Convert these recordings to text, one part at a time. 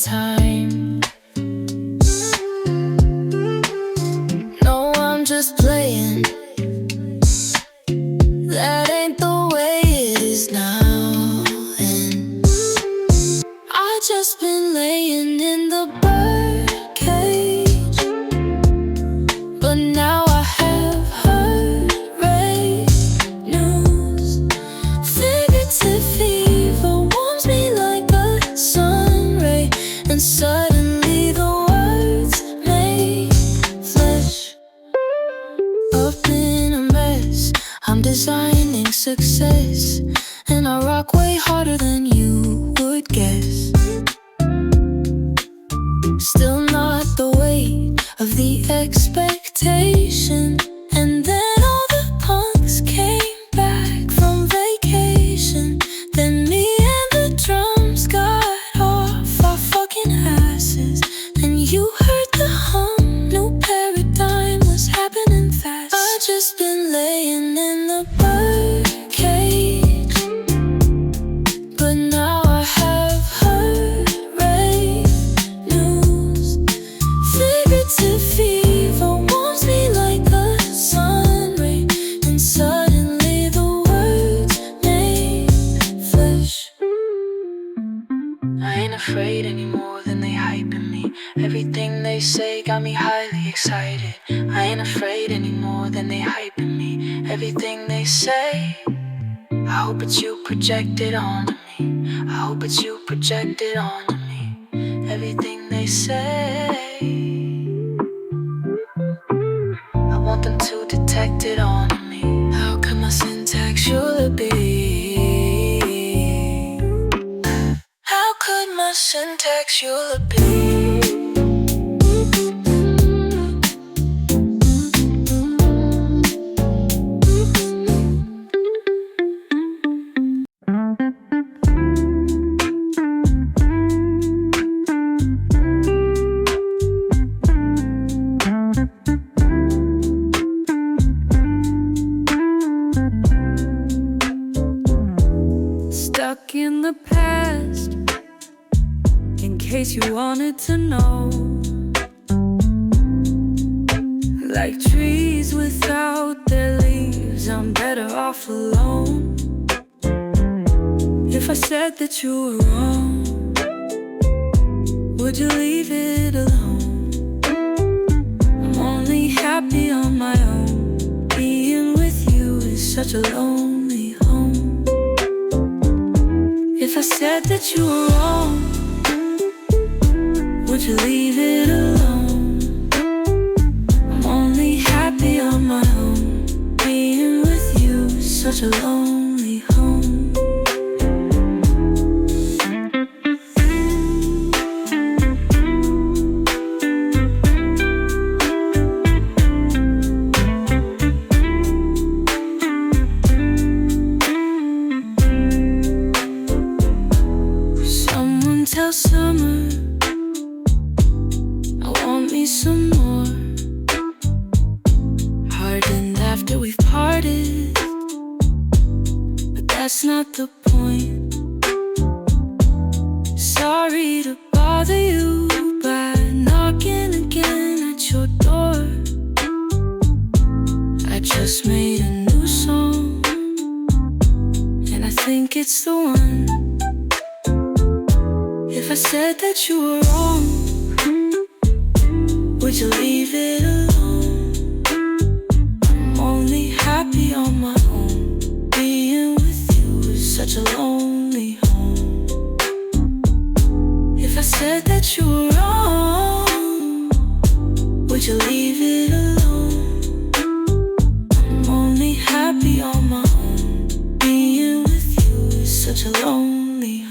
time. No, I'm just playing. That ain't the way it is now. And I just been laying in the birdcage, but now I have heard great news. Figurative fever warms me like a sun ray, and suddenly the words made flesh. Up in a mess, I'm designing success, and I rock way harder than you would guess. Still not the weight of the expectation. And then all the punks came back from vacation. Then me and the drums got off our fucking asses, and you heard the hum. New paradigm was happening fast. I just been laying in the birdcage, but now I have heard rave news. Figurative fever warms me like a sun ray, and suddenly the words made flesh. I ain't afraid anymore than they hyping me. Everything they say got me highly excited. I ain't afraid anymore than they hyping me. Everything they say, I hope it's you projected onto me. I hope it's you projected onto me. Everything they say, I want them to detect it onto me. How could my syntax surely be? How could my syntax surely be? Stuck in the past, in case you wanted to know. Like trees without their leaves, I'm better off alone. If I said that you were wrong, would you leave it alone? I'm only happy on my own. Being with you is such a lonely home. If I said that you were wrong, would you leave it alone? I'm only happy on my own. Being with you is such a lonely home. Someone tell summer I want me some more. Hardened after we've parted, but that's not the point. Sorry to bother you by knocking again at your door. I just made a new song, and I think it's the one. If I said that you were wrong, would you leave it alone? I'm only happy on my own. Being with you is such a lonely home. If I said that you were wrong, would you leave it alone? I'm only happy on my own. Being with you is such a lonely home.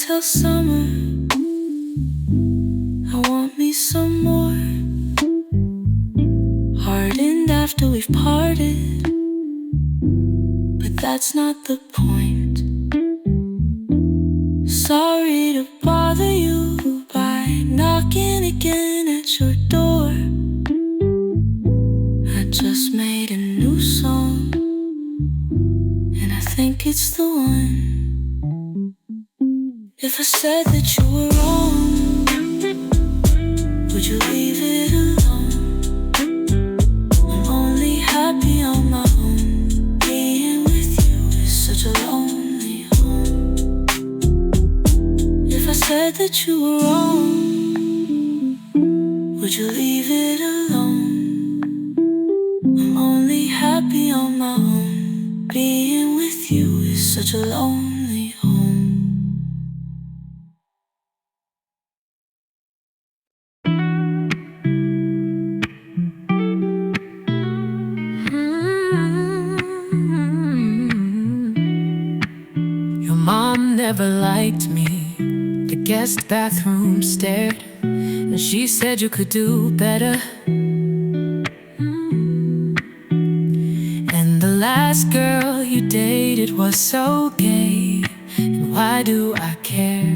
Tell summer I want me some more. Hardened after we've parted, but that's not the point. it's the one. If I said that you were wrong, would you leave it alone? I'm only happy on my own. Being with you is such a lonely home. If I said that you were wrong, would you leave it alone? I'm only happy on my own. Being with you is such a lonely home. Your mom never liked me. The guest bathroom stared, and she said you could do better. And the last girl you dated was so gay, and why do I care?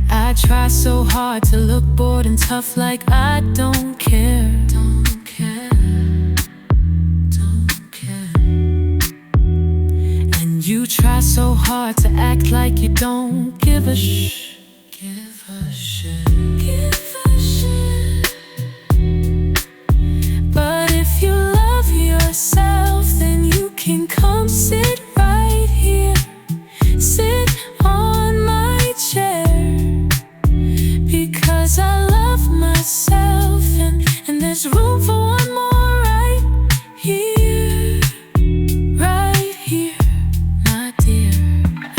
I try so hard to look bored and tough, like I don't care. And you try so hard to act like you don't give a shit. But if you love yourself, then you can come sit right here. Sit on my chair. Because I love myself, and there's room for one more right here. Right here, my dear.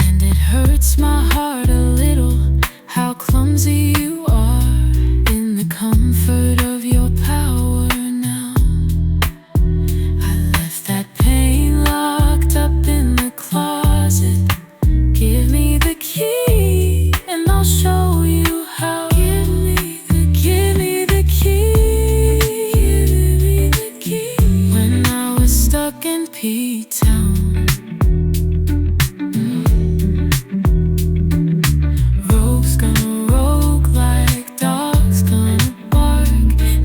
And it hurts my heart a little how clumsy you are in the comfort of your power now. I left that pain locked up in the closet. Give me the key and I'll show you how. Give me the key. When I was stuck in P-Town, rogues gonna rogue like dogs gonna bark.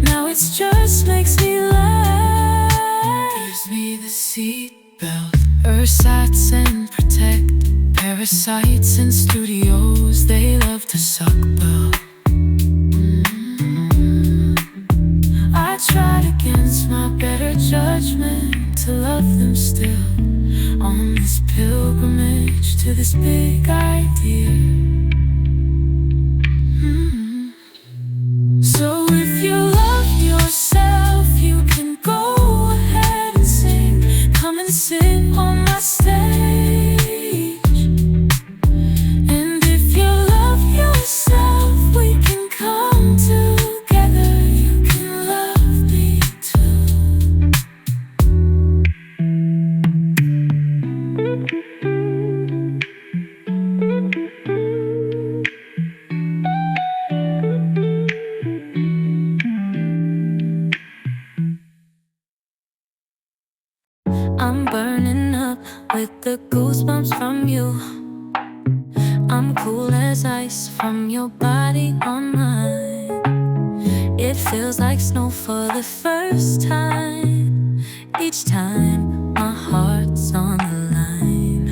Now it just makes me laugh. Gives me the seatbelt, ersatz and protect. Parasites in studios, they love to suck bell. I tried against my better judgment to love them still, on this pilgrimage to this big idea. So if you love yourself, you can go ahead and sing. Come and sit on my stage. And if you love yourself, we can come together. You can love me too. I'm burning up with the goosebumps from you. I'm cool as ice from your body on mine. It feels like snow for the first time. Each time my heart's on the line.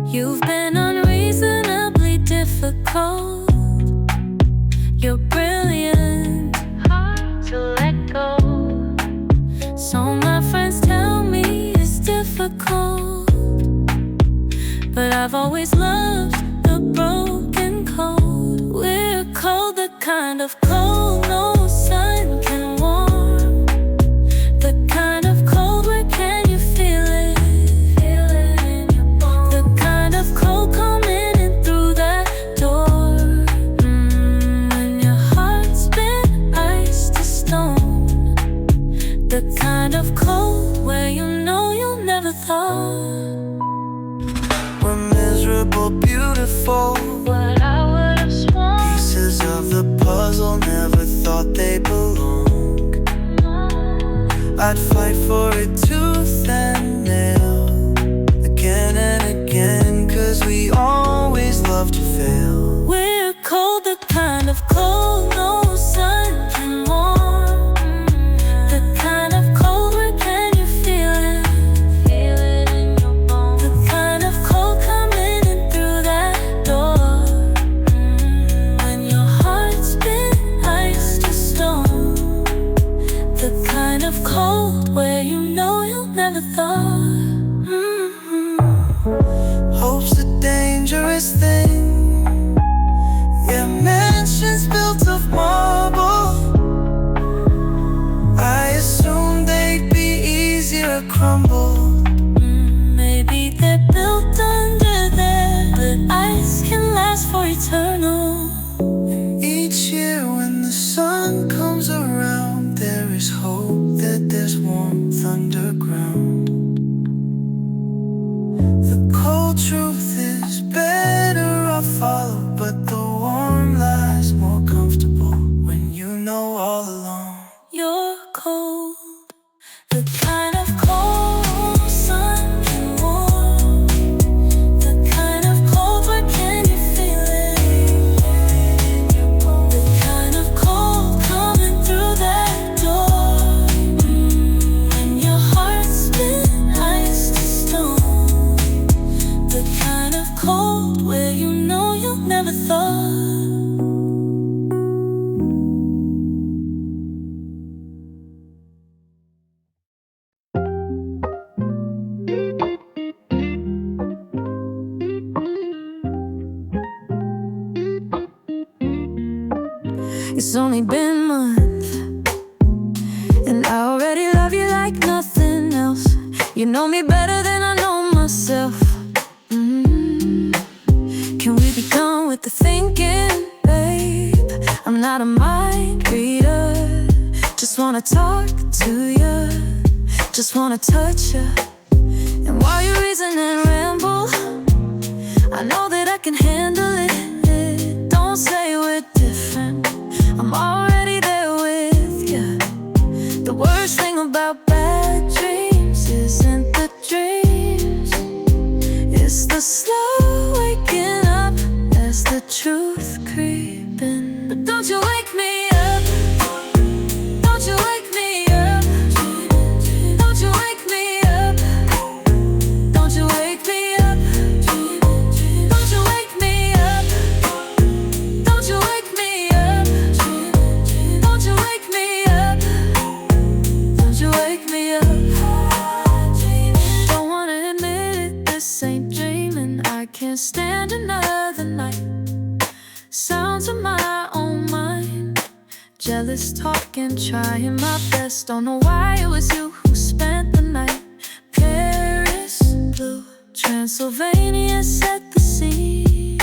You've been unreasonably difficult. You're brilliant, hard to let go. So my friends tell me it's difficult, but I've always loved the broken cold. We're cold, the kind of cold no sun can warm. The kind of cold where can you feel it? Feel it in your bones. The kind of cold coming in through that door. When your heart's been iced to stone. The kind of cold where you know you'll never thaw. We're miserable, beautiful. What I would have sworn. Pieces of the puzzle, never thought they belonged. I'd fight for it tooth and nail, again and again, 'cause we always love to fail. We're cold, the kind of cold no sun can warm. The kind of cold where can you Hope's a dangerous thing. Yeah, mansions built of marble. I assumed they'd be easier to crumble. Maybe they're built under there, but ice can last for eternal. Each year when the sun comes around, there is hope that there's warmth underground. The cold truth is better off followed, but the warm lie's more comfortable when you know all along You're cold, the kind of cold sun can warm, the kind of cold where can you feel it? The kind of cold coming through that door, when your heart's been iced to stone. The kind of cold where you know you'll never thaw. It's only been a month, and I already love you like nothing else. You know me better than I know myself. Can we be done with the thinking, babe? I'm not a mind reader. Just wanna talk to you, just wanna touch you. And while you reason and ramble, I know that I can handle it. Don't say we're different, I'm already there with you. The worst thing about bad dreams isn't the dreams, it's the slow waking up as the truth creeping. But don't you wake me up, don't you wake me up, don't you wake me up, don't you wake me up, don't you wake me up, don't you wake me up, don't you wake me up, don't you wake me up. Don't wanna admit it, this ain't dreaming. I can't stand another night. Sounds of my own mind, jealous talking, trying my best. Don't know why it was you who spent the night. Paris blue, Transylvania set the scene.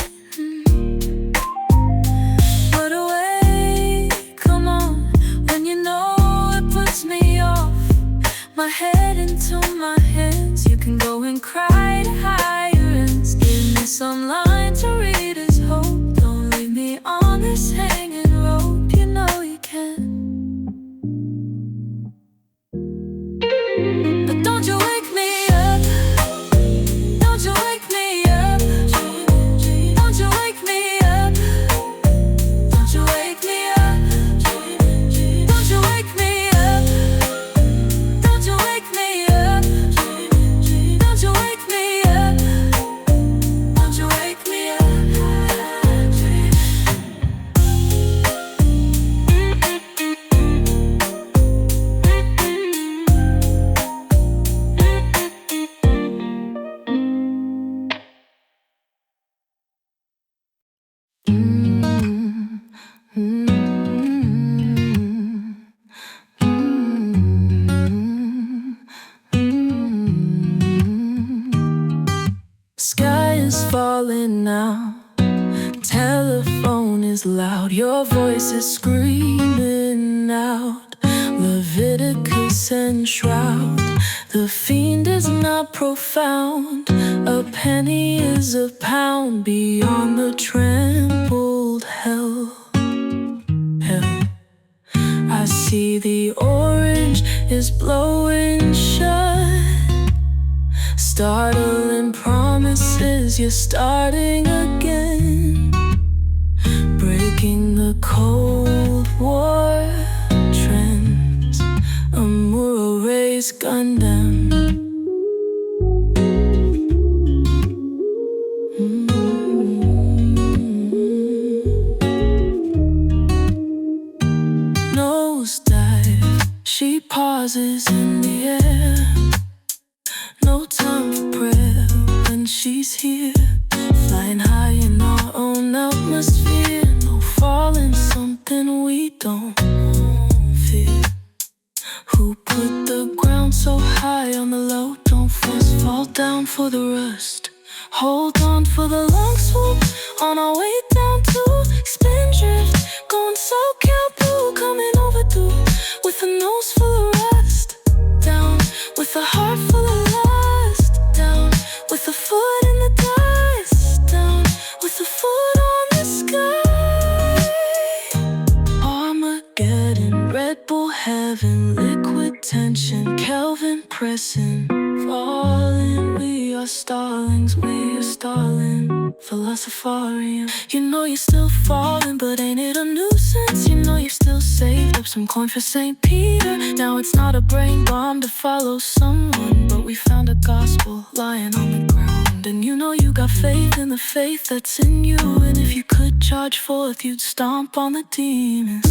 What a way, come on, when you know it puts me off. My head into my hands, you can go and cry to higher ends. Give me some line to read as hope. Don't leave me on this hanging rope, you know you can. But don't you wake me up, don't you wake me up, don't you wake me up, don't you wake me up, don't you wake me up, don't you wake me up, don't you wake me up, don't you wake me up. Sky is falling now, telephone is loud, your voice is screaming out. Leviticus and shroud, the fiend is not profound. A penny is a pound beyond the trampled hell. I see the orange is blowing shut, startling promises, you're starting again, breaking the Cold War trends. A mural raised Gundam. Nosedive, she pauses in the air. no time for prayer when she's here. Flying high in our own atmosphere. No falling, something we don't fear. Who put the ground so high on the low? Don't force, fall down for the rust. Hold on for the long swoop. On our way down to Spindrift. Going so blue, coming overdue. With a nose full of rust. Down with a heart full of lust. Down with a foot in the dust. Down with a foot on the sky. Armageddon, Red Bull heaven, liquid tension, Kelvin pressing, falling. We are starlings, we are starling, philosopharium. You know you're still falling, but ain't it a nuisance? You know you've still saved up some coin for St. Peter. Now it's not a brain bomb to follow someone, but we found a gospel lying on the ground. And you know you got faith in the faith that's in you. And if you could charge forth, you'd stomp on the demons.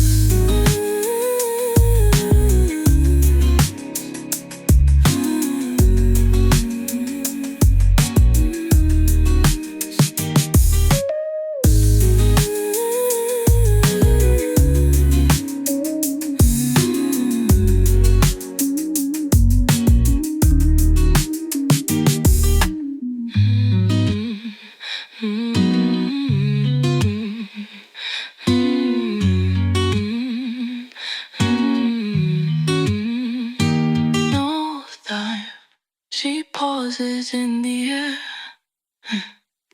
She pauses in the air.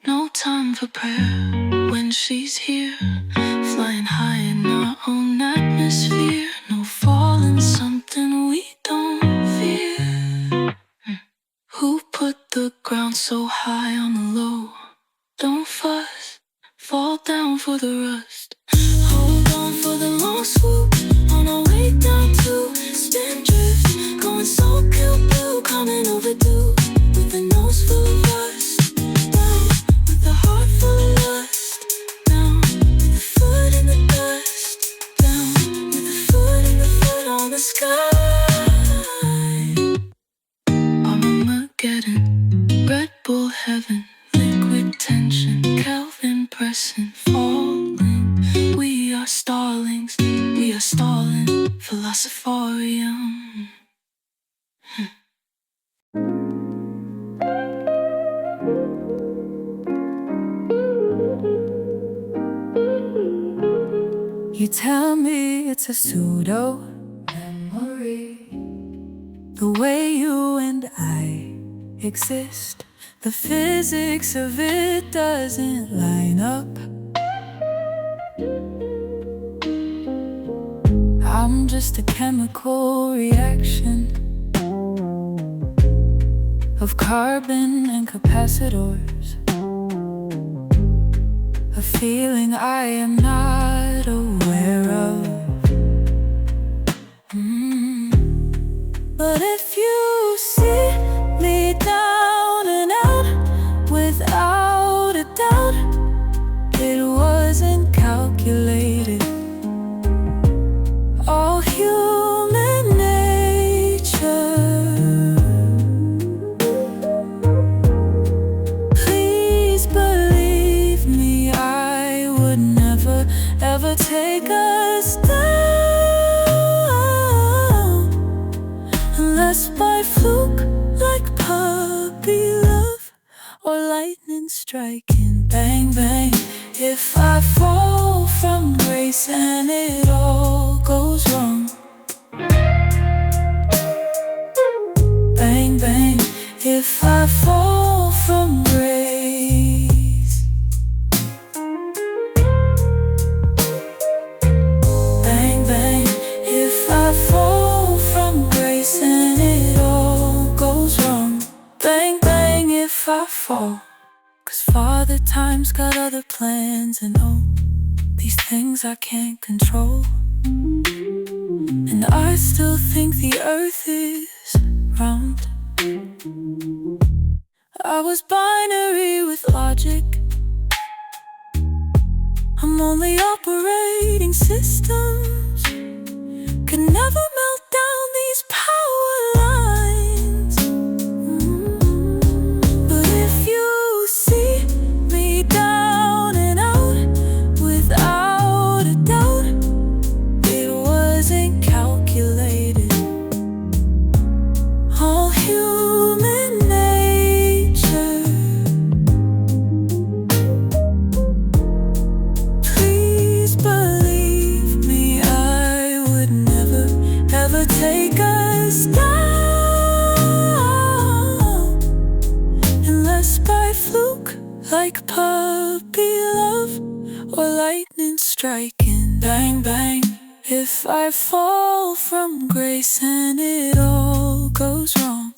No time for prayer when she's here. Flying high in our own atmosphere. No falling, something we don't fear. Who put the ground so high on the low? Don't fuss, fall down for the rust. Hold on for the long swoop. On our way down to Spindrift. Going so blue, coming overdue. With a nose full of rust. Down with a heart full of lust. Down with a foot in the dust. Down with a foot in the foot on the sky. Armageddon, Red Bull heaven, liquid tension, Kelvin pressing, falling. We are starlings, we are stalling, philosopharium. You tell me it's a pseudo memory, the way you and I exist. The physics of it doesn't line up. I'm just a chemical reaction of carbon and capacitors. A feeling I am not aware of. But if you see me down and out, without a doubt, it wasn't calculated. All human nature. Please believe me, I would never ever take us down unless by fluke, like puppy love or lightning striking. Bang bang, if I fall from grace and it all goes wrong. Bang bang, if I fall from grace. Bang bang, if I fall from grace and it all goes wrong. Bang bang, if I fall. 'Cause Father Time's got other plans, and oh, these things I can't control. And I still think the earth is round. I was binary with logic. I'm only operating systems. Could never melt down these power lines. striking. Bang, bang. If I fall from grace and it all goes wrong.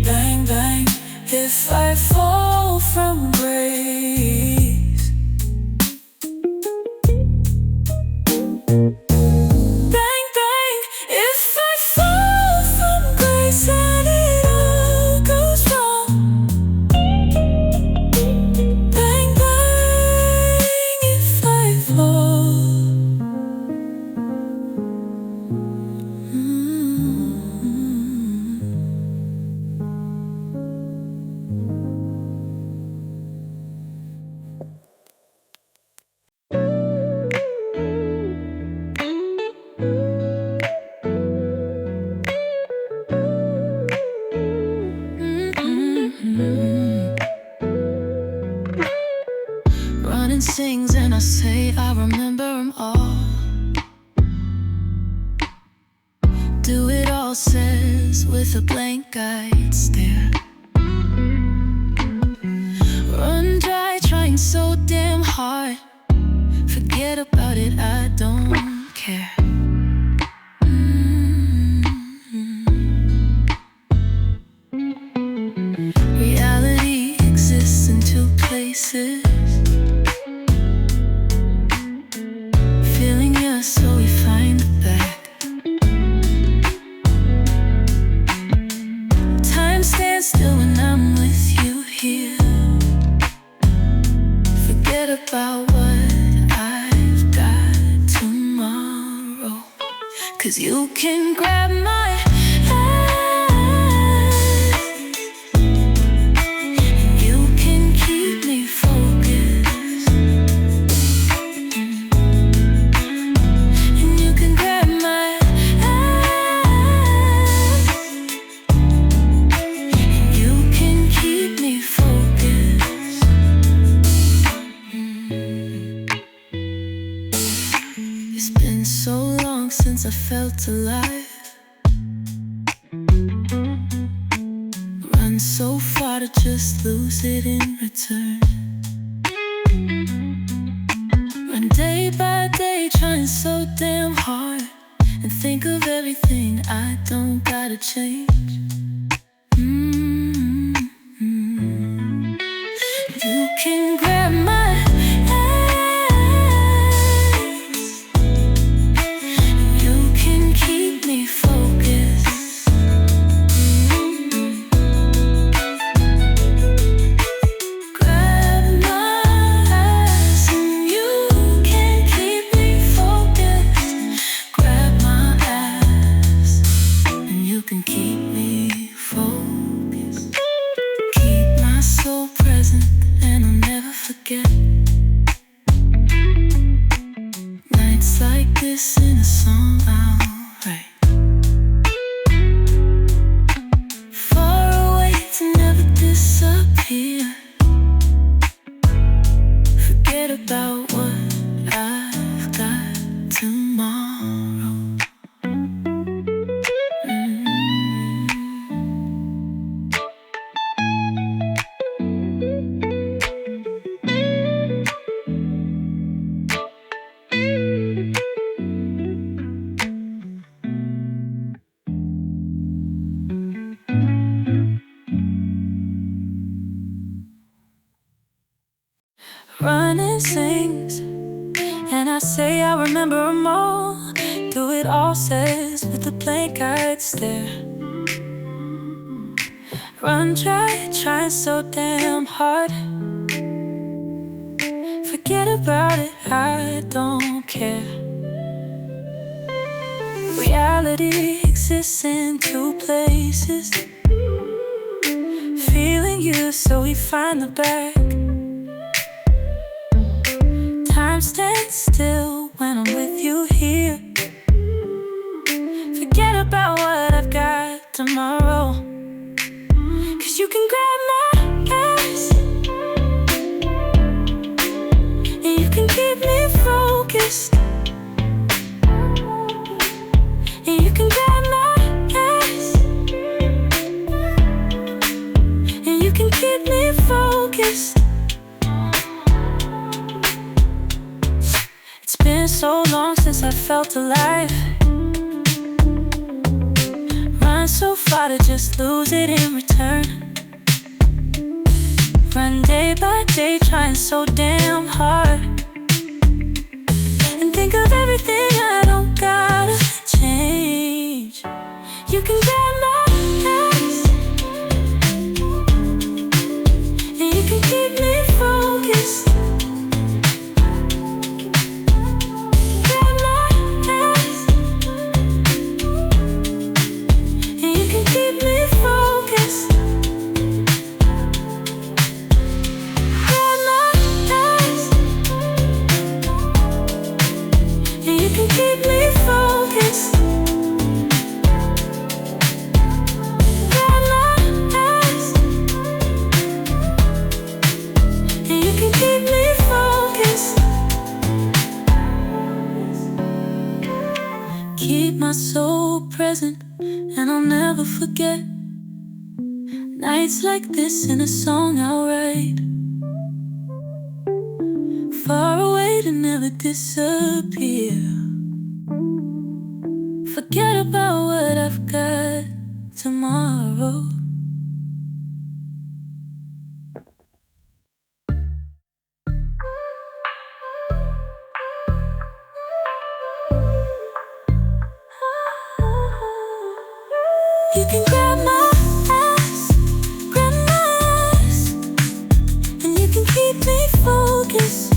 Bang, bang. If I fall from grace. Bang, bang. If I fall from grace and it all goes wrong. Bang, bang. If I fall. Running sings and I say I remember them all. Do it all says with a blank eyed stare. Run dry trying so damn hard. Forget about it, I don't care. Reality exists in two places. Feeling you so we find the back. Time stands still when I'm with you here. Forget about what I've got tomorrow. 'Cause you can grab my hand. You can keep me focused. And you can grab my hand. You can keep me focused. It's been so long since I felt alive. Run so far to just lose it in return. Run day by day trying so damn hard. And think of everything I don't gotta change. You can grab my hands. You can keep me focused. Grab my hands and you can keep me focused. Grab my ass and you can keep me focused. Keep my soul present and I'll never forget. Nights like this in a song I'll write. Far away to never disappear. Forget about what I've got tomorrow. Running sings and I say I remember them all. Do it all says with a blank-eyed stare. Run dry trying so damn hard. Forget about it, I don't care. Reality exists in two places. Feeling you so we find the back. Time stands still when I'm with you here. Forget about what I've got tomorrow. 'Cause you can grab my ass and you can keep me focused. And you can grab my ass and you can keep me focused. I felt alive. Run so far to just lose it in return. Run day by day trying so damn hard, and think of everything I don't gotta change. You can grab my hands, and you can keep me focused. Grab my hands, and you can keep me focused. Grab my hands, and you can keep me focused. Grab my hands, and you can keep me focused. Keep my soul present, and I'll never forget nights like this in a song I'll write. Far away to never disappear. Forget about what I've got tomorrow. You can grab my ass, and you can keep me focused,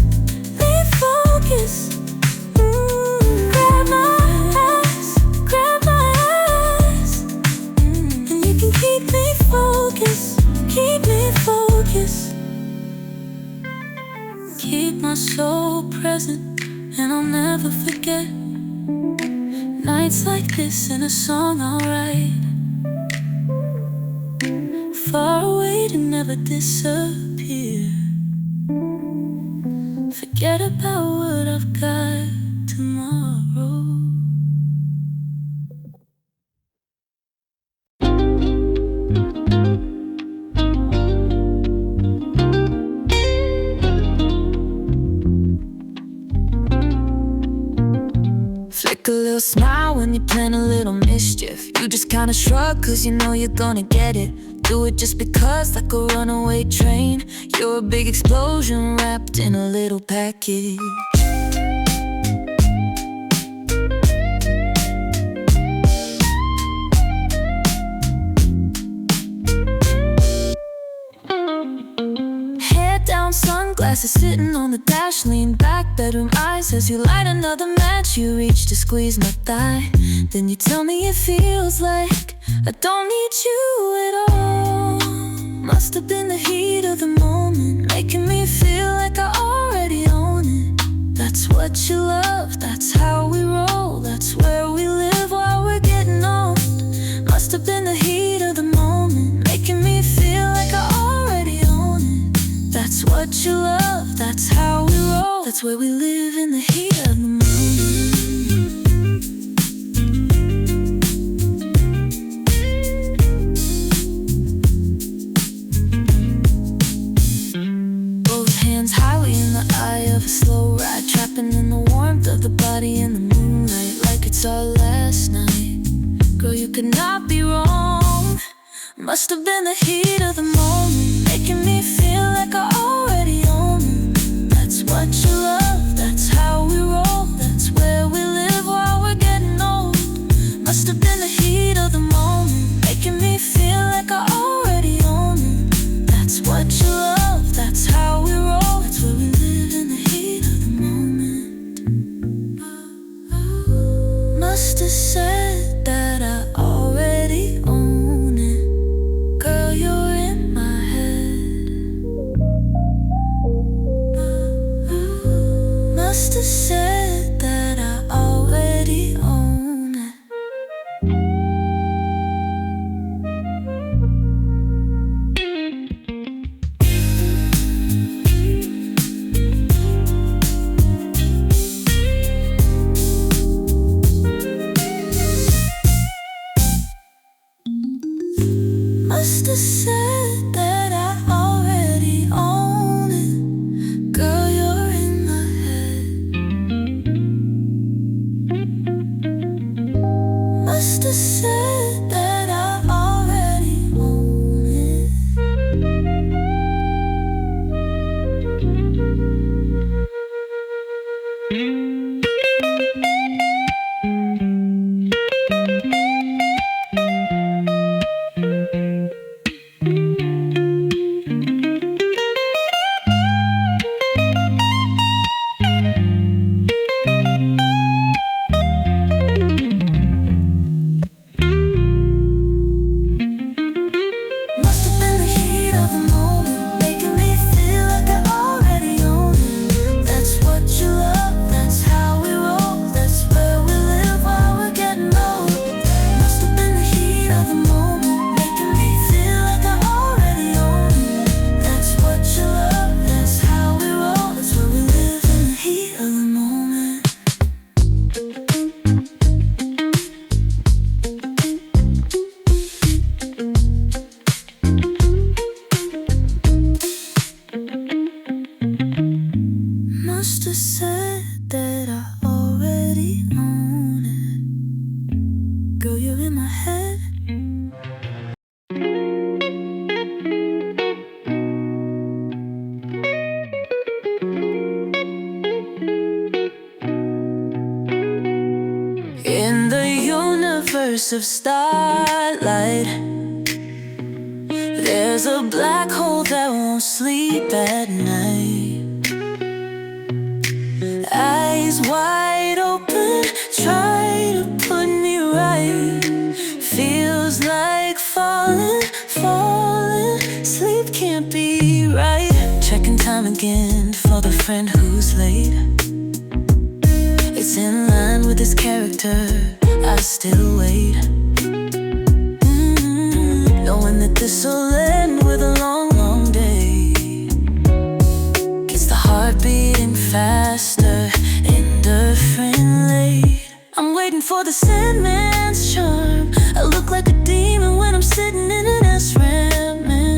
Grab my ass, and you can keep me focused, Keep my soul present, and I'll never forget nights like this in a song I'll write. Far away to never disappear. Forget about what I've got tomorrow. Flick a little smile when you plan a little mischief. You just kinda shrug cause you know you're gonna get it. Do it just because, like a runaway train. You're a big explosion wrapped in a little package. Head down, sunglasses sitting on the dash. Lean back, bedroom eyes as you light another match. You reach to squeeze my thigh, then you tell me it feels like I don't need you at all. Must have been the heat of the moment, making me feel like I already own it. That's what you love, that's how we roll. That's where we live while we're getting old. Must have been the heat of the moment, making me feel like I already own it. That's what you love, that's how we roll. That's where we live in the heat of the moment. Of a slow ride, trapping in the warmth of the body in the moonlight, like it's our last night. Girl, you could not be wrong. Must have been the heat of the moment, making me feel like I already own it. That's what you love, that's how we roll. That's where we live while we're getting old. Must have been the heat of the moment, making me feel like I already own it. That's what you love, that's how we roll. That's where we live. Must have said that I already own it. Girl, you're in my head. Must have said that I already own it. Must have said that I already own it. Girl, you're in my head. burst of starlight. There's a black hole that won't sleep at night. Eyes wide open, try to put me right. Feels like falling, sleep can't be right. Checking time again for the friend who's late. It's in line with his character, I still wait. Knowing that this'll end with a long, long day. Gets the heart beating faster, indifferent late. I'm waiting for the Sandman's charm. I look like a demon when I'm sitting in an S-Ram, man.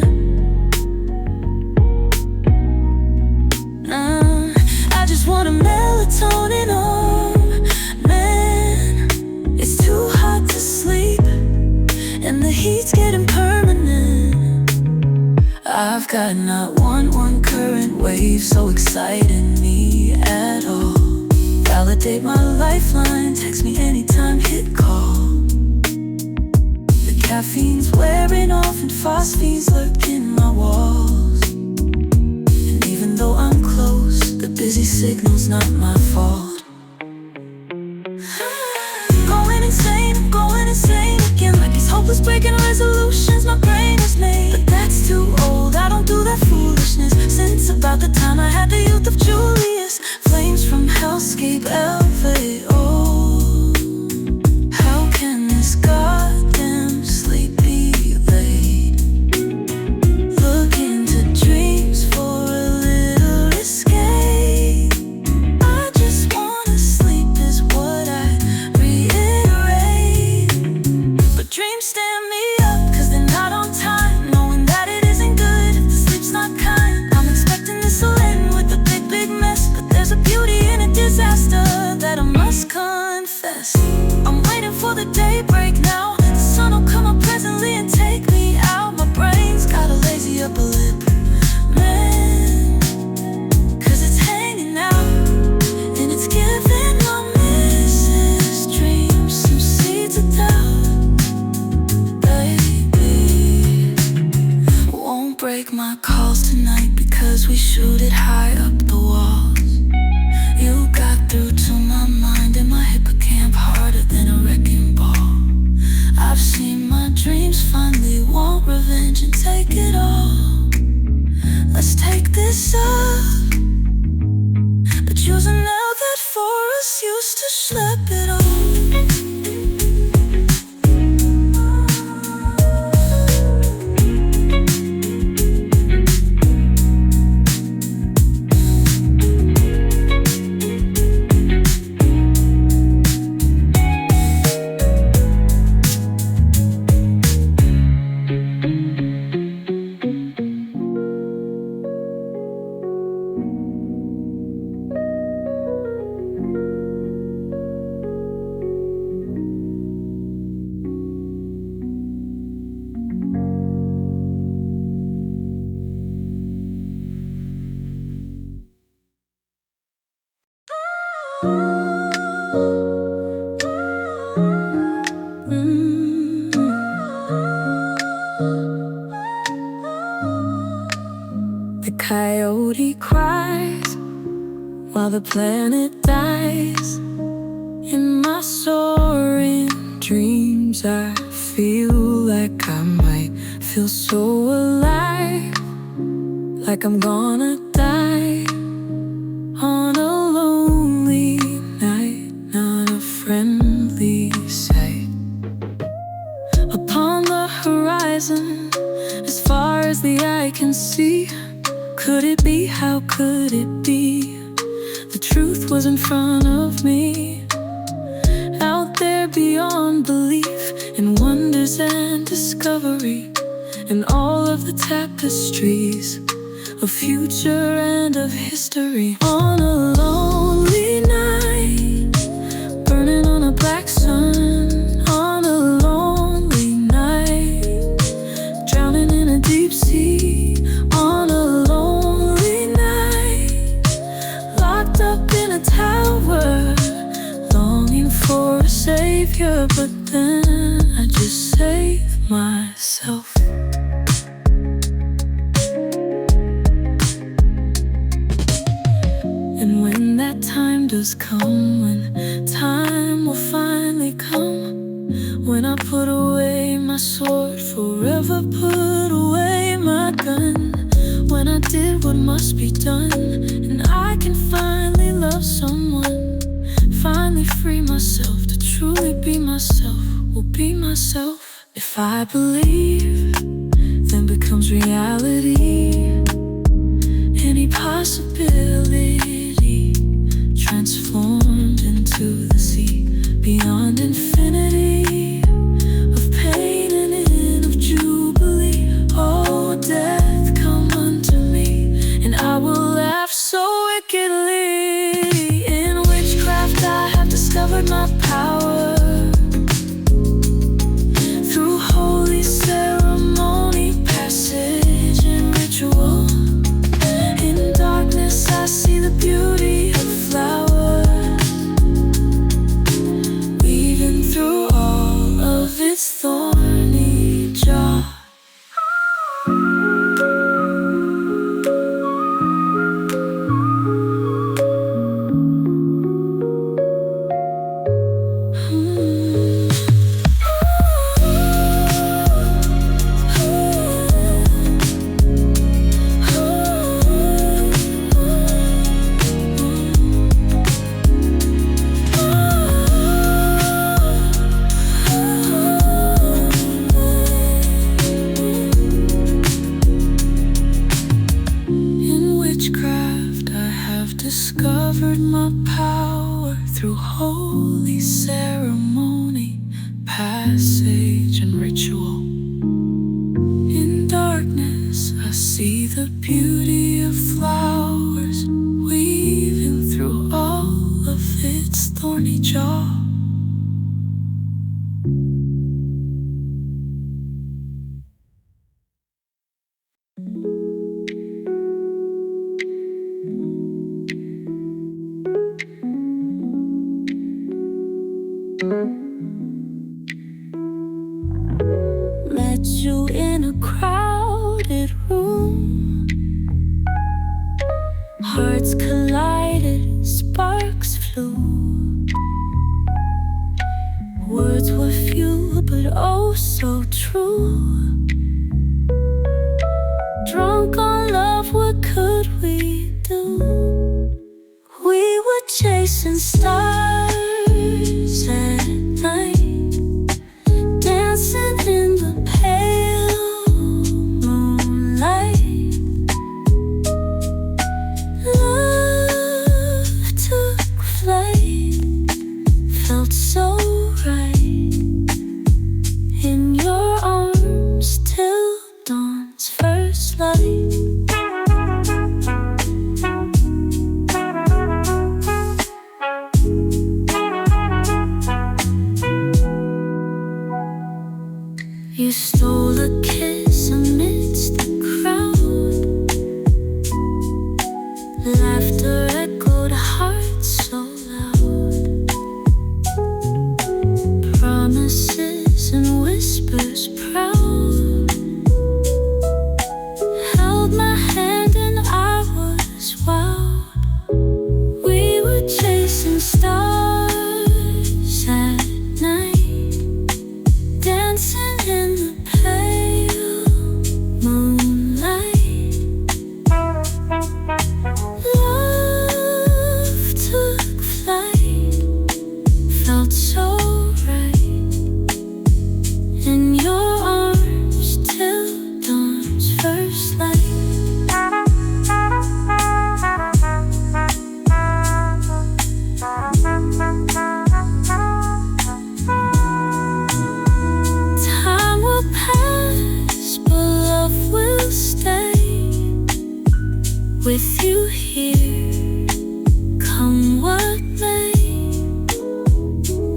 I just want a melatonin arm, man. It's too hot to sleep, and the heat's getting permanent. I've got not one current wave so exciting me at all. Validate my lifeline, text me anytime, hit call. The caffeine's wearing off and phosphene's lurking my walls. And even though I'm close, the busy signal's not my fault. Going insane again, like these hopeless breaking resolutions my brain has made. But that's too old, I don't do that foolishness. Since about the time I had the youth of Julius, flames from hellscape elevate. Oh, how can this goddamn sleep be laid? Look into dreams for a little escape. I just wanna sleep is what I reiterate. But dreams stand me up, cause they're not on time. Knowing that it isn't good if the sleep's not kind. I'm expecting this'll end with a big mess, but there's a beauty in a disaster that I must confess. I'm waiting for the daybreak now. The sun will come up presently and take me out. My brain's got a lazy upper lip, man, cause it's hanging out and it's giving my Mrs. Dreams some seeds of doubt. Baby, won't break my calls tonight because we shoot it high up the walls. You got through to my mind and my hippocamp harder than a wrecking ball. I've seen my dreams finally want revenge and take it all. Let's take this up, but use a nail that for us used to schlep it all. The coyote cries while the planet dies. In my soaring dreams I feel like I might feel so alive, like I'm gonna die on a lonely night, not a friendly sight. Upon the horizon, as far as the eye can see, could it be, how could it be? The truth was in front of me, out there beyond belief, in wonders and discovery, in all of the tapestries of future and of history. On a lonely night, burning on a black sun, on a lonely night, drowning in a deep sea, on a lonely night, locked up in a tower, longing for a savior, but then myself. And when that time does come, when time will finally come, when I put away my sword, forever put away my gun, when I did what must be done, and I can finally love someone, finally free myself to truly be myself, will be myself. If I believe, then becomes reality. Any possibility transformed into the sea, beyond infinity of pain and end of jubilee. Oh, death, come unto me, and I will laugh so wickedly. In witchcraft I have discovered my power, through holy ceremony, passage and ritual. In darkness I see the beauty of flowers, weaving through all of its thorny jaw. Discovered my power through holy ceremony, passage and ritual. In darkness I see the beauty of flowers, weaving through all of its thorny jaw. Met you in a crowded room, hearts collided, sparks flew. Words were few, but oh so true. Drunk on love, what could we do? We were chasing stars at night, dancing in the pale moonlight. Love took flight, felt so right in your arms till dawn's first light. You stole a kiss amidst the crowd, laughter echoed hearts so loud, promises and whispers proud, held my hand and I was wild. We were chasing stars at night, dancing in the pale moonlight. Love took flight, felt so right in your arms till dawn's first light. Time will pass, but love will stay with you here, come what may.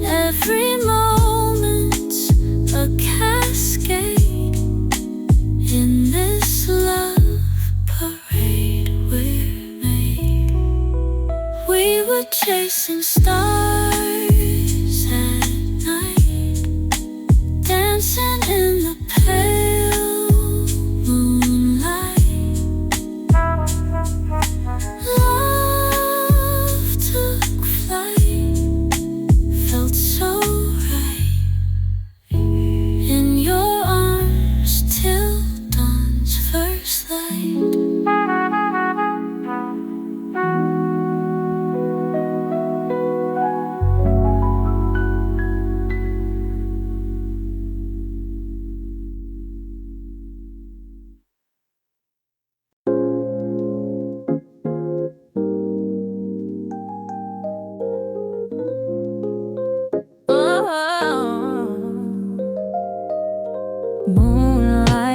Every moment's a cascade in this love parade we're made. We were chasing stars at night, dancing in the pale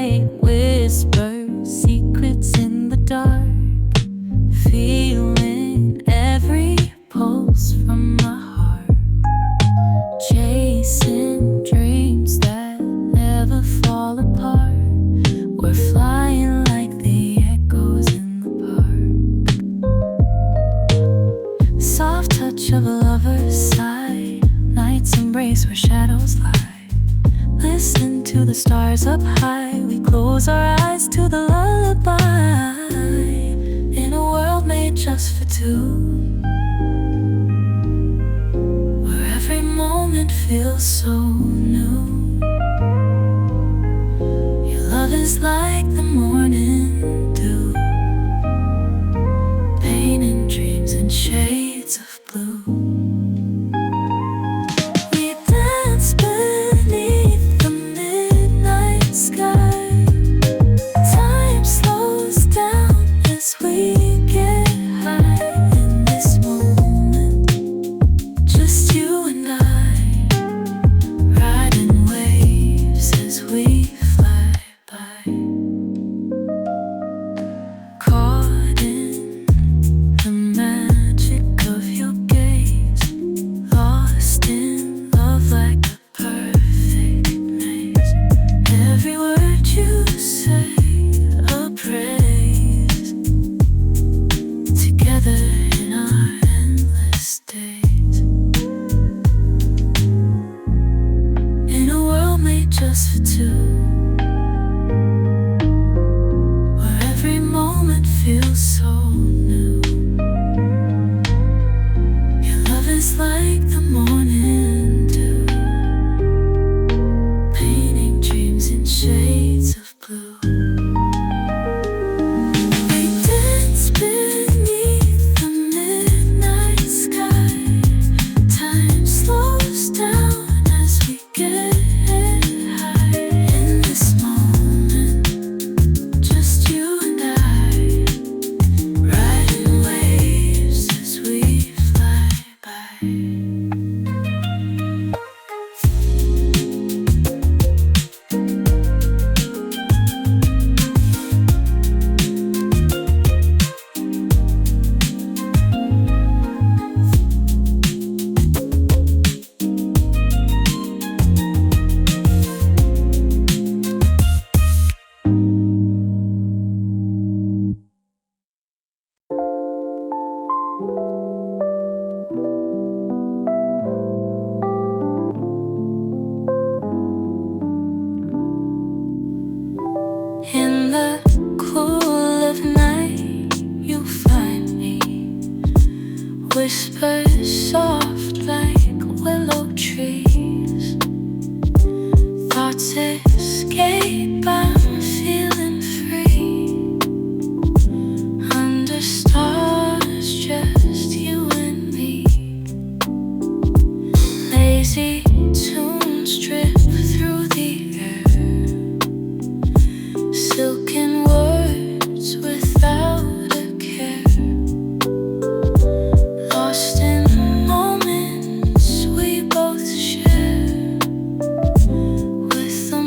night whispers secrets in the dark, feeling every pulse from my heart, chasing dreams that never fall apart. We're flying like the echoes in the park. Soft touch of a lover's side, night's embrace where shadows lie. Listen to the stars up high, we close our eyes to the lullaby. In a world made just for two, where every moment feels so new. Your love is like the morning dew, painting dreams in shades of blue. We dance beneath the midnight sky. Time slows down as we get high. In this moment, just you and I, riding waves as we fly by. Caught in the magic of your gaze, lost in love like a perfect maze. Every word you say a praise, together in our endless days. In a world made just for two, where every moment feels so new. Your love is like the morning dew, painting dreams in shades of blue. We dance beneath the midnight sky. Time slows down as we get high. In this moment, just you and I, riding waves as we fly by. In the cool of night, you find me, whispers soft like willow trees. Thoughts escape, I'm feeling free. Under stars, just you and me. Lazy tunes drip through the air, silken words without a care. Lost in moments we both share, with the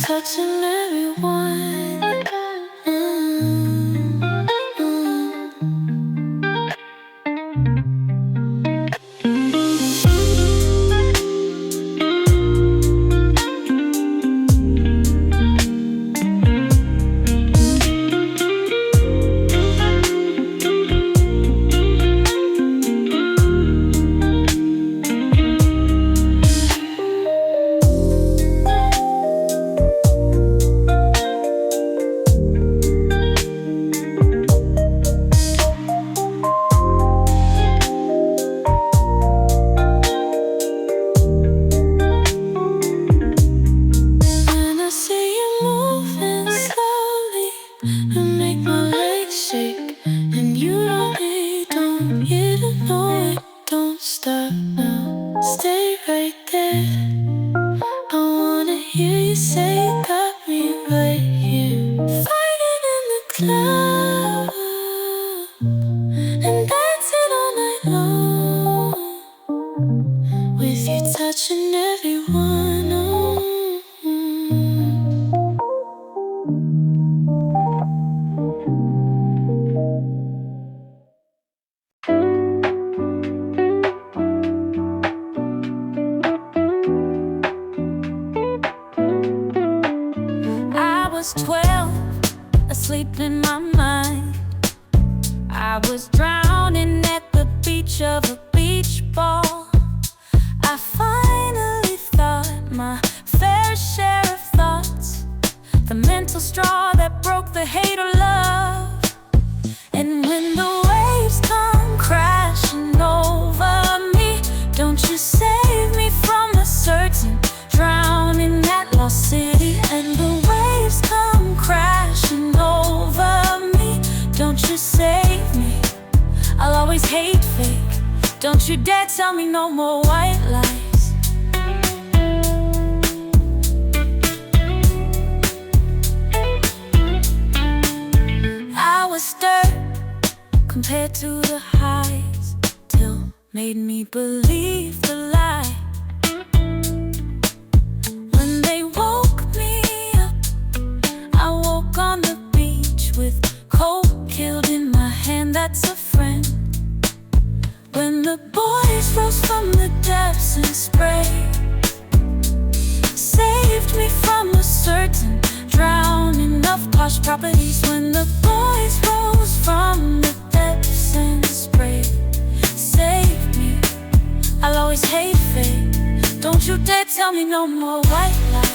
touching everyone. Asleep in my mind, I was drowning at the beach of a beach ball. I finally thought my fair share of thoughts, the mental straw that broke the hate of love. And when the waves come crashing over me, don't you save me from a certain drowning at Lost City. And the waves come crashing over me, don't you save me, I'll always hate fake. Don't you dare tell me no more white lies. I was stirred compared to the highs, till made me believe the lie. When they woke me up, I woke on the beach with coke killed in my hand, that's a friend. When the boys rose from the depths and sprayed, saved me from a certain drowning of posh properties. When the boys rose from the depths and sprayed, saved me, I'll always hate fate. Don't you dare tell me no more white lies.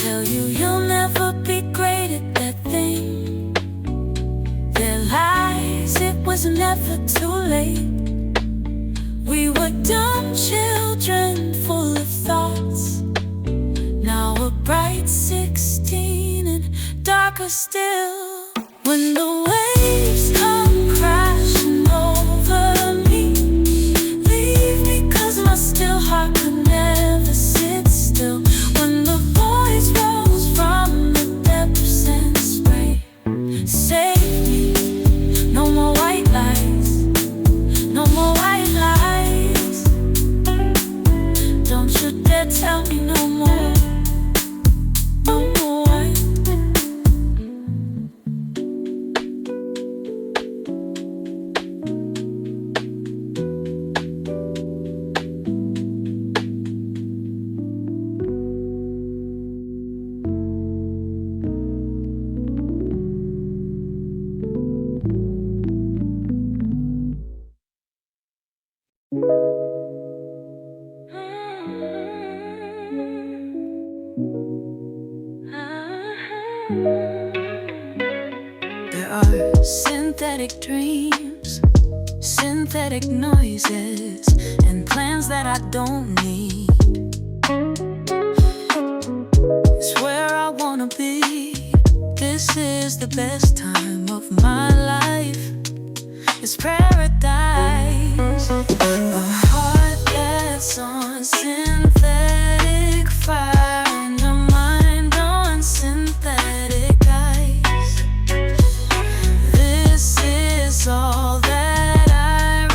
Tell you you'll never be great at that thing. Their lies, it was never too late. We were dumb children full of thoughts, now we're bright 16 and darker still. When the waves come crashing over me, leave me 'cause my still heart could never sit still. When the boys rose from the depths and sprayed, save me, no more white lies, no more white lies. Don't you dare tell me no more, no more white. There are synthetic dreams, synthetic noises, and plans that I don't need. It's where I wanna be. This is the best time of my life. It's paradise. A heart that's on synthetic fire, and a mind on synthetic ice. This is all that I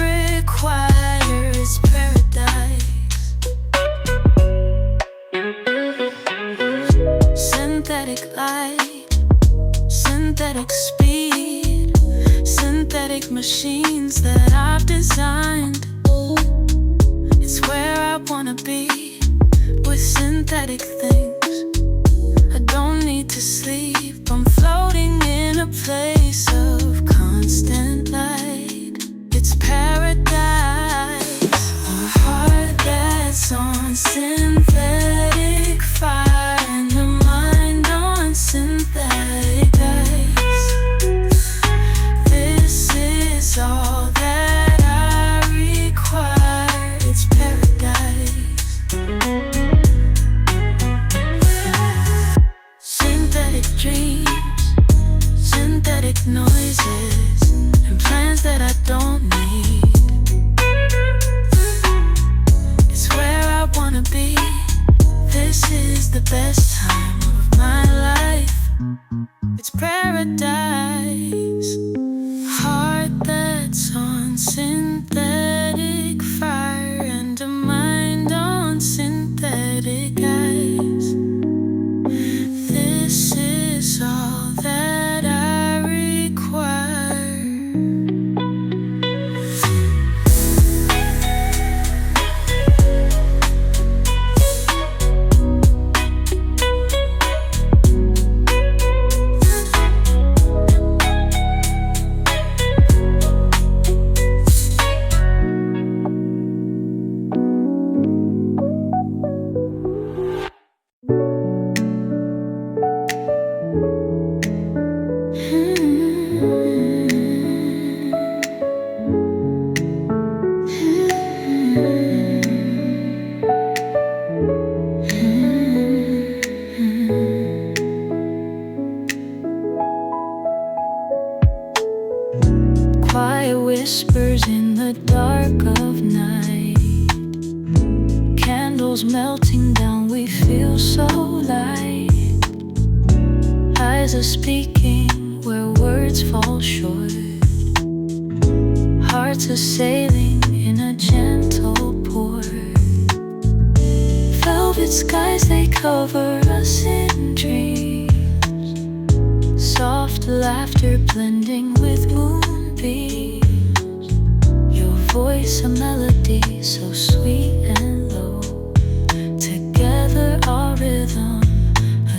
Quiet whispers in the dark of night, candles melting down, we feel so light. Eyes are speaking where words fall short, hearts are sailing in a gentle port. Velvet skies, they cover us in dreams, soft laughter blending with moonbeams. Your voice a melody so sweet and low, together our rhythm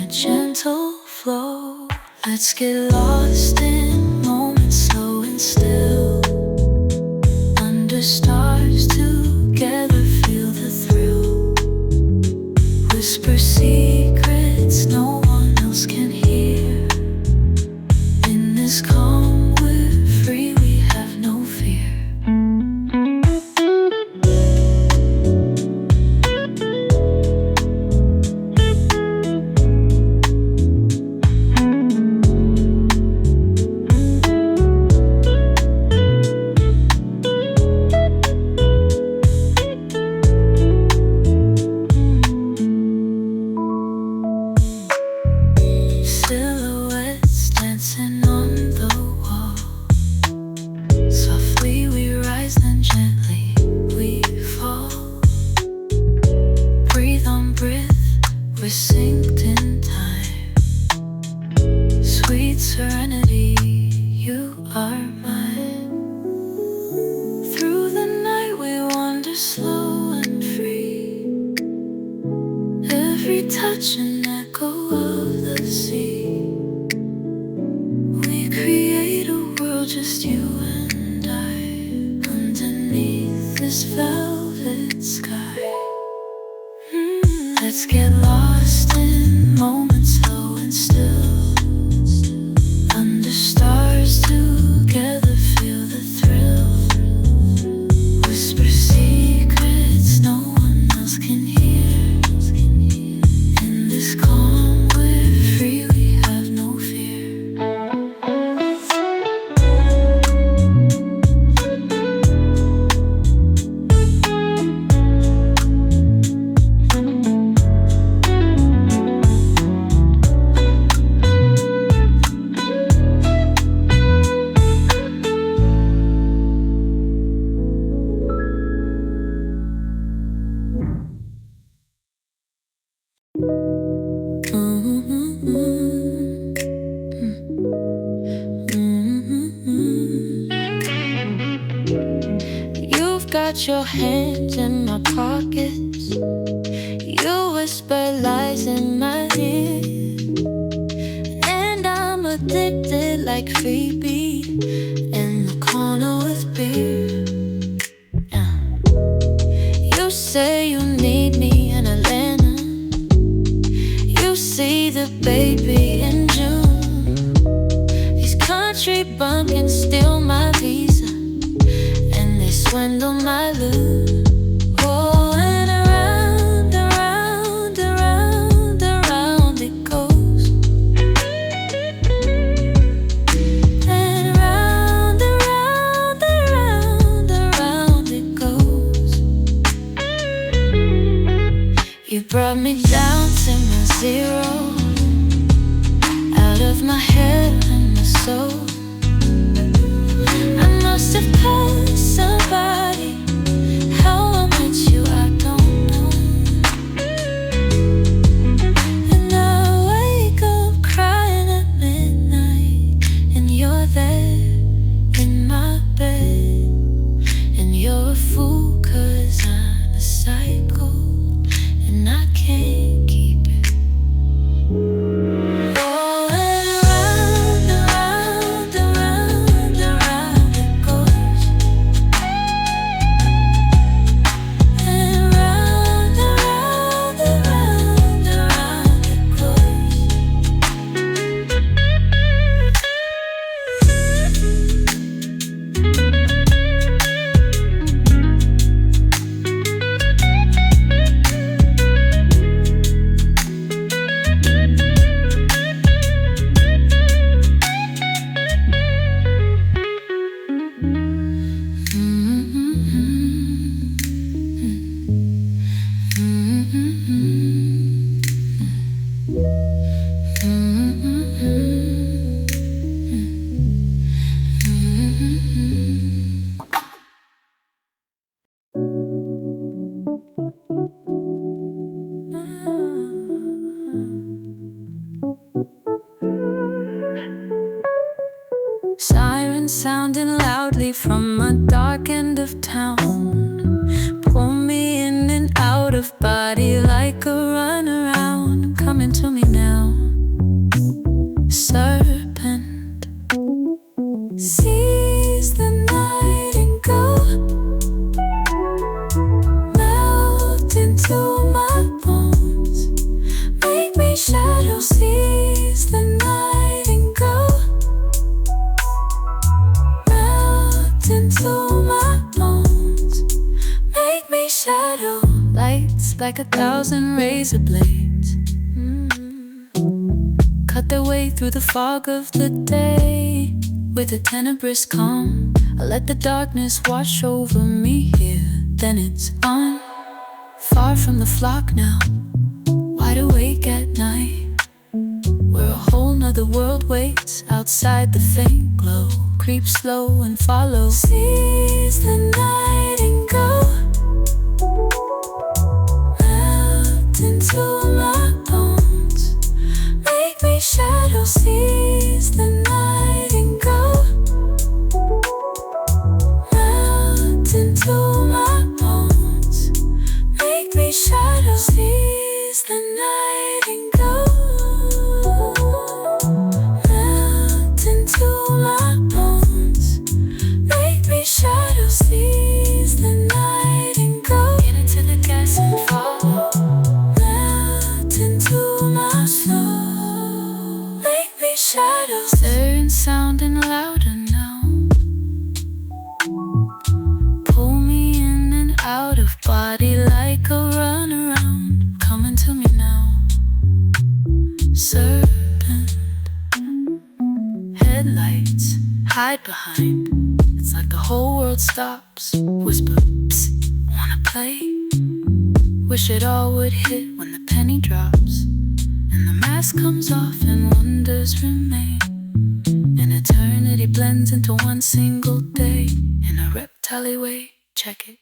a gentle flow. Let's get lost in moments slow and still, under stars together feel the thrill. Whisper secrets no one else can hear. In this calm we're free, we have no fear. Silhouettes dancing on the wall, softly we rise then gently we fall. Breathe on breath, we're synced in time. Sweet serenity, you are mine. Through the night we wander slow and free, every touch an echo of the sea. We create a world, just you and I, underneath this velvet sky. Let's get lost in moments slow and still, under stars together feel the thrill. Whisper secrets no one else can hear. In this calm we're free, we have no fear. You've got your hands in my pockets, you whisper lies in my ear, and I'm addicted like Phoebe in the corner with beer. You say you need me in Atlanta, you see the baby in June. These country bumpkins steal my visa, and they swindle my loot. Oh, and around, around, around, around it goes. And around, around, around, around it goes. You brought me down to my zero, out of my head and my soul. I must have passed somebody. How I met you, I don't know. And I wake up crying at midnight, and you're there in my bed. And you're a fool, 'cause I'm a psycho, and I can't keep it. sounding loudly from a dark end of town. Pull me in and out of body like a runaround. Coming to me now, serpent. Seize the night and go. Melt into my bones. Make me shadow. Seize the night and go. Melt into my bones. Make me shadow. Lights like 1,000 razor blades. Cut their way through the fog of the day. With a tenebrous calm, I let the darkness wash over me here. Then it's on, far from the flock now, wide awake at night, where a whole nother world waits outside the faint glow. Creep slow and follow. Seize the night and go. Melt into my bones. Make me shadow. Seize the night and go. Melt into my bones. Make me shadow. Seize the night and go. Melt into my bones. Make me shadow. Seize the night and go. Get into the gas and follow. Melt into my soul. Make me shadow. Sirens sounding louder now. Pull me in and out of body like a runaround. Coming to me now, serpent. Headlights hide behind. It's like the whole world stops. Whisper, psst, wanna play? Wish it all would hit when the penny drops, and the mask comes off and wonders remain. And eternity blends into one single day. In a reptile way, check it.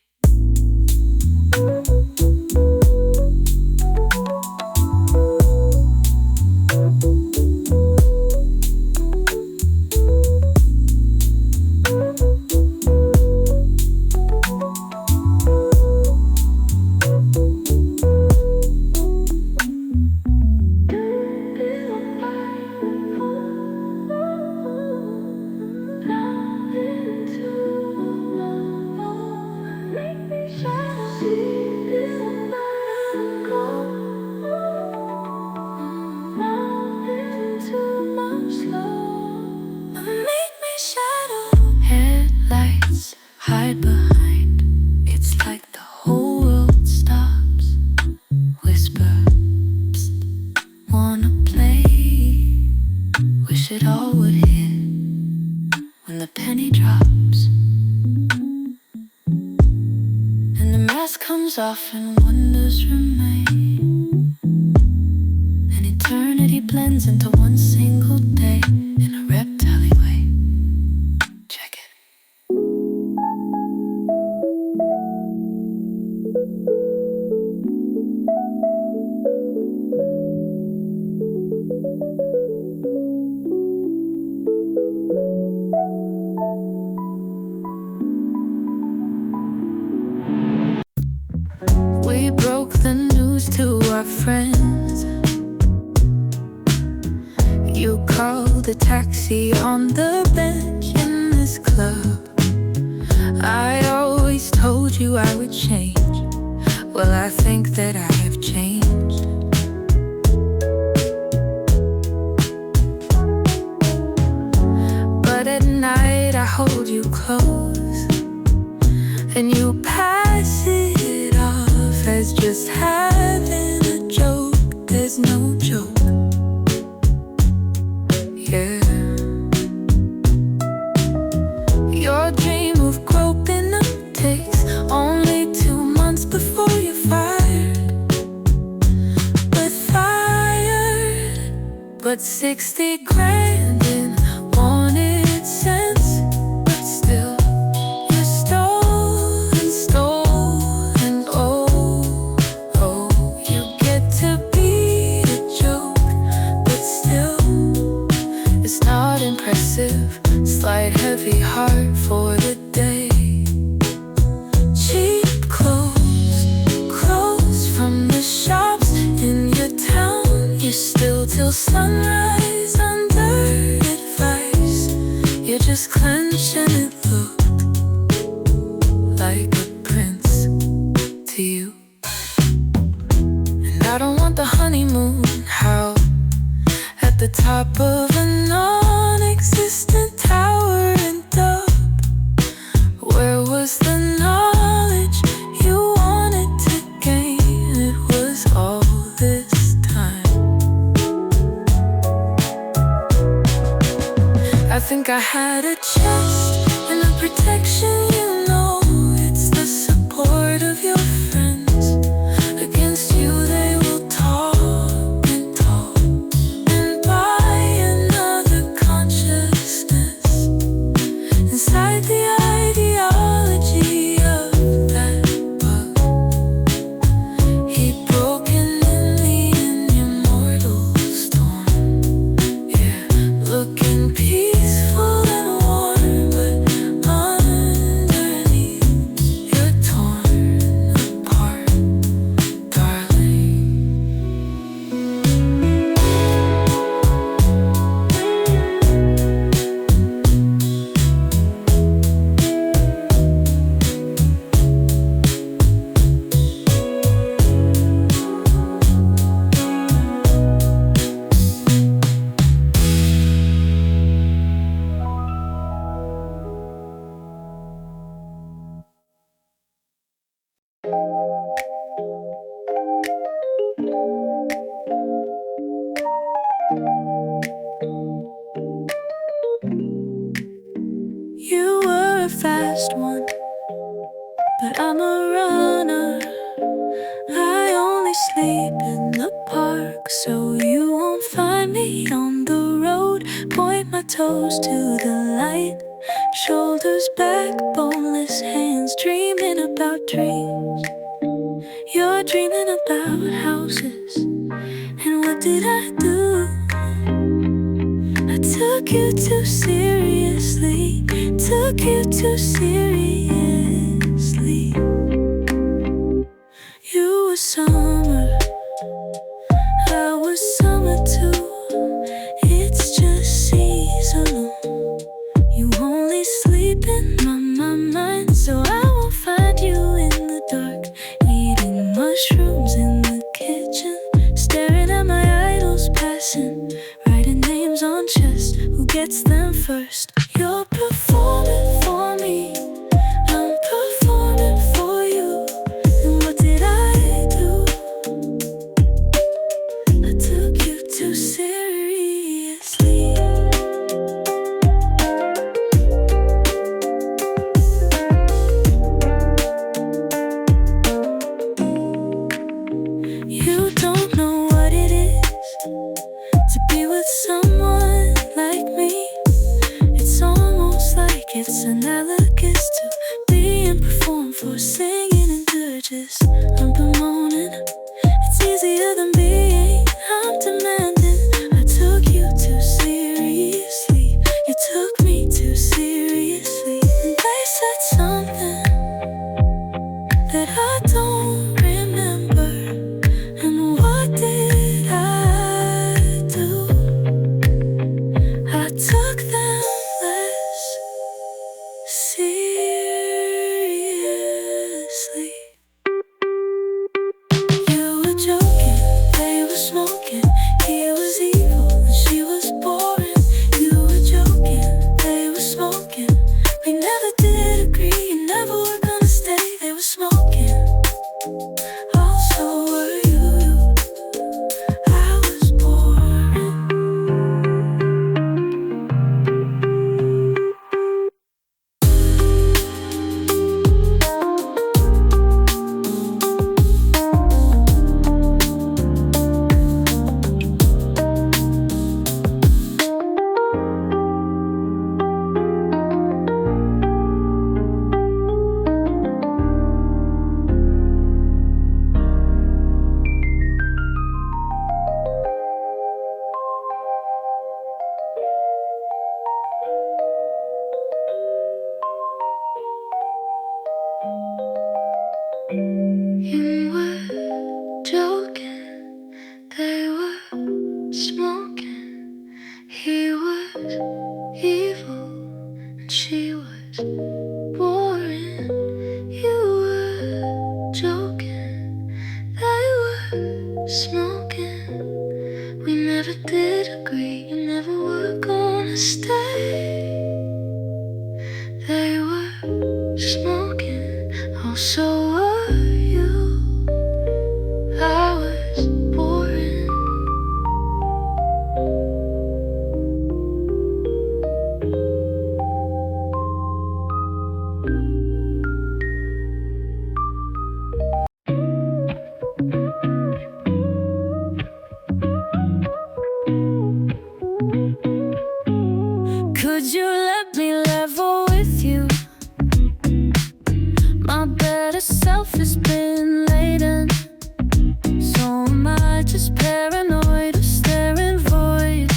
Headlights hide behind. It's like the whole world stops. Whisper, psst, wanna play? Wish it all would hit when the penny drops, and the mask comes off and wonders remain. And eternity blends into one single day. In a reptile way, check it. We broke the news to our friends. You called a taxi on the bench in this club. I always told you I would change. Well, I think that I have changed. But at night I hold you close, and you pass it off as just having a joke. There's no joke. Yeah. Your dream of groping up takes only 2 months before you're fired. But fired, but 60 grand in wanted cents. But still, you stole and stole, and oh, oh, you get to be the joke. But still, it's not impressive. Slight heavy heart. sunrise under advice. You just clench and it looked like a prince to you. And I don't want the honeymoon house at the top of a non-existent tower in Dub. Where was the knowledge you wanted to gain? It was all this time. I think I had a chest and a protection, you know. It's the support of your friends. Against you they will talk and talk, and buy another consciousness inside the ideology of that bug. He broken in the immortal storm. Yeah, looking peaceful and warm, but underneath you're torn apart, darling. You were a fast one, but I'm a runner. I only sleep in the park, so you won't find me on the road. Point my toes to the light, shoulders back, boneless hands, dreaming about dreams. You're dreaming about houses, and what did I do? I took you too seriously, took you too seriously. You were summer, I was summer too. It's just seasonal. You only sleep in my mind, so I won't find you in the dark, eating mushrooms in the kitchen, staring at my idols passing, writing names on chests, who gets them first. You're performing for me, I'm performing for you. And what did I do? I took you too seriously. You don't know what it is to be with someone like me. It's almost like it's analogous to being performed for, singing in dirges. I'm bemoaning, it's easier than being, I'm demanding. I took you too seriously, you took me too seriously. And they said something that I don't remember. And what did I do? I took them less seriously. You were joking, they were smoking. He was evil and she was boring. You were joking, they were smoking. We never did agree, you never were gonna stay. They were smoking. Also were you. I was boring. You were joking, they were smoking. has been laden. So am I just paranoid or staring void?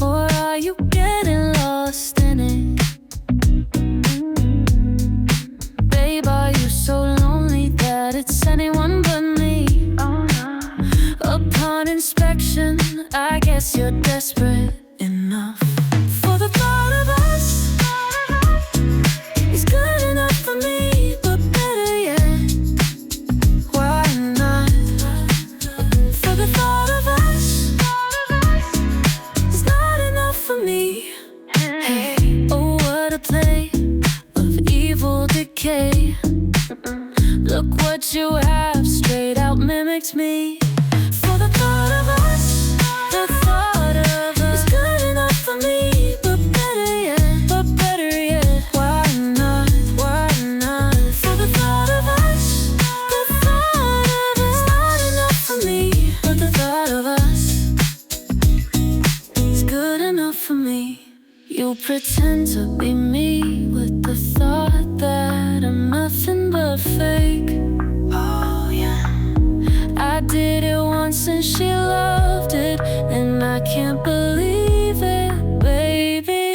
Or are you getting lost in it? Babe, are you so lonely that it's anyone but me? Upon inspection, I guess you're desperate enough. For the thought of us is good enough for me, but better yet, why not? For the thought of us is not enough for me. Hey, oh, what a play of evil decay. Look what you have, straight out mimics me. For the thought of us, the thought of us is good enough for me, but better yet, why not? Why not? For the thought of us, the thought of us is not enough for me, but the thought of us is good enough for me. You pretend to be me with the thought that I'm nothing but fake. Oh yeah, I did it once and she loved it, and I can't believe it, baby.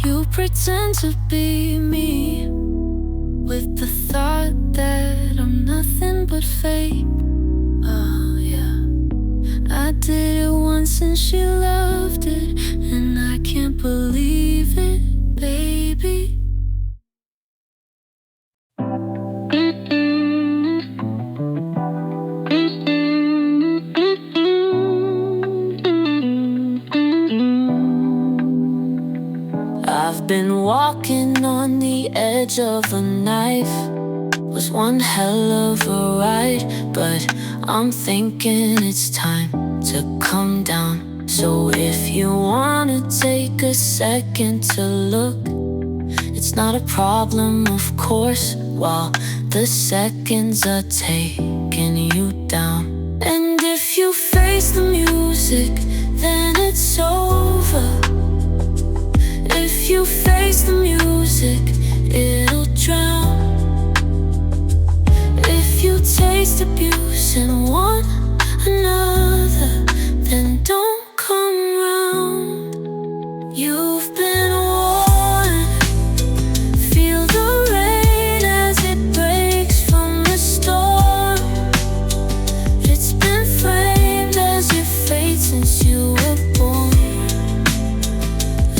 You pretend to be me with the thought that I'm nothing but fake. Oh yeah, I did it once and she loved it, and I can't believe it, baby. I've been walking on the edge of a knife. Was one hell of a ride, but I'm thinking it's time to come down. So if you wanna take a second to look, it's not a problem, of course, while the seconds are taking you down. And if you face the music, then it's over. If you face the music, it'll drown. If you taste abuse and want another, then don't come round. You've been warned. Feel the rain as it breaks from the storm. It's been framed as your fate since you were born.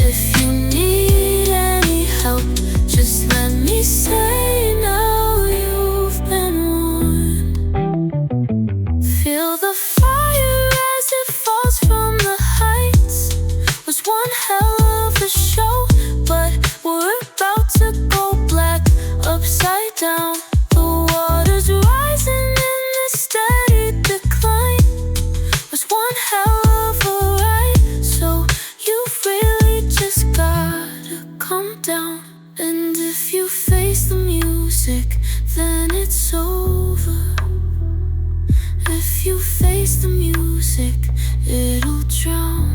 If you need any help, just let me say now you've been warned. Feel the fire as it falls from the heights. Was one hell of a show, but we're about to go black, upside down. The water's rising in a steady decline. Was one hell of a ride, so you've really just gotta calm down. And if you face the music, then it's over. If you face the music, it'll drown.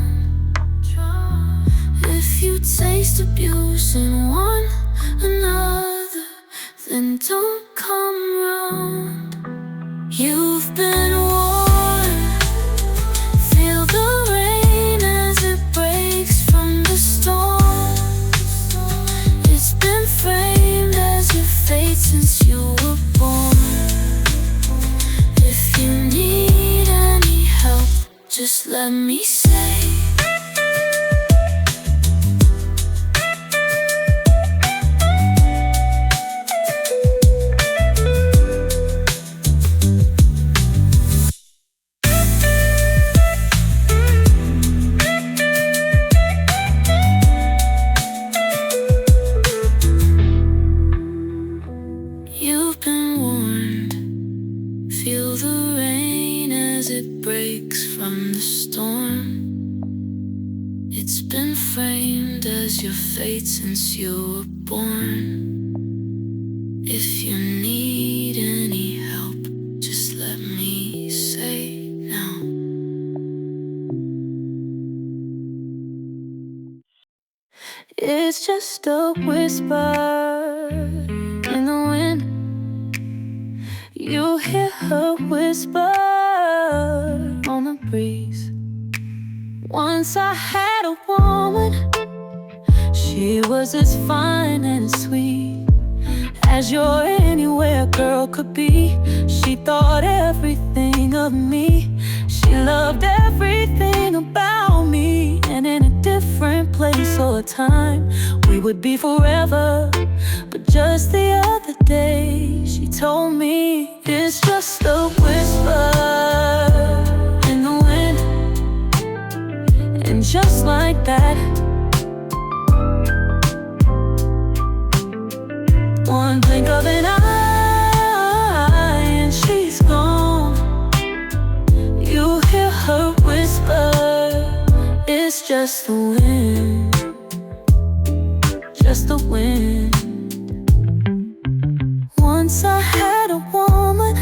If you taste abuse and want another, then don't come round. You've been warned. Feel the rain as it breaks from the storm. It's been framed as your fate since you were born. If you need any help, just let me say. storm. It's been framed as your fate since you were born. If you need any help, just let me say now. It's just a whisper in the wind. You hear her whisper on the breeze. Once I had a woman, she was as fine and as sweet as your anywhere girl could be. She thought everything of me. She loved everything about me. And in a different place or time, we would be forever. But just the other day, she told me it's just a whisper in the wind. And just like that, one blink of an eye and she's gone. You hear her whisper, it's just the wind, just the wind. Once I had a woman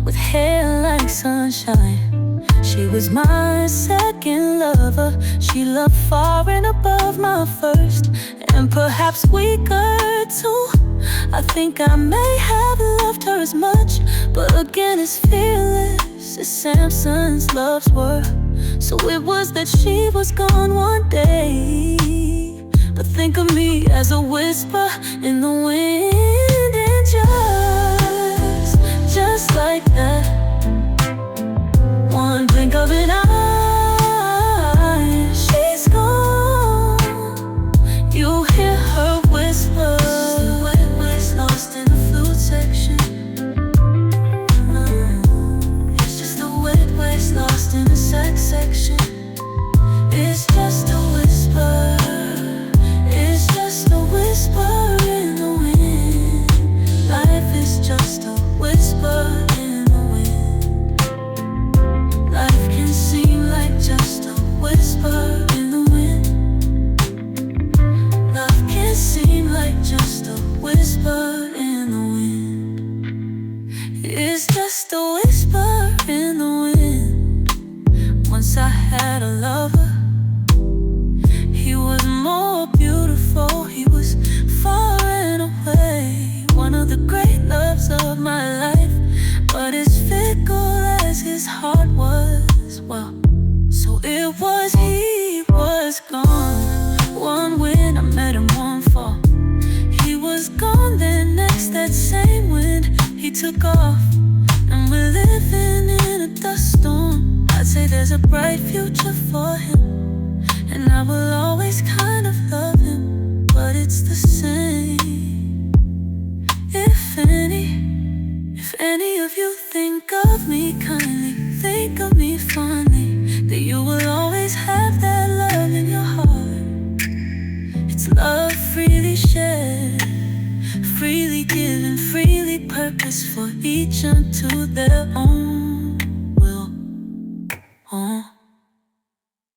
with hair like sunshine. She was my second lover. She loved far and above my first, and perhaps weaker too. I think I may have loved her as much, but again as fearless as Samson's loves were. So it was that she was gone one day. But think of me as a whisper in the wind, and just like that, one blink of an eye, she's gone. You hear her whisper, lost in the Fluke section. It's just a wet waste lost in the sex section. It's just a whisper. It's just a whisper in the wind. Life is just a whisper in the wind. Life can seem like just a whisper in the wind. Love can seem like just a whisper in the wind. It's just a whisper in the wind. Once I had a lover. He was more beautiful. He was far and away, one of the great loves of my life. But as fickle as his heart was, well, so it was he was gone. One wind, I met him one fall. He was gone, then next that same wind, he took off. And we're living in a dust storm. I'd say there's a bright future for him, and I will always kind of love him, but it's the same. If any of you think of me kindly, think of me fondly, that you will always have that love in your heart. It's love freely shared, freely given, freely purposed for each unto their own.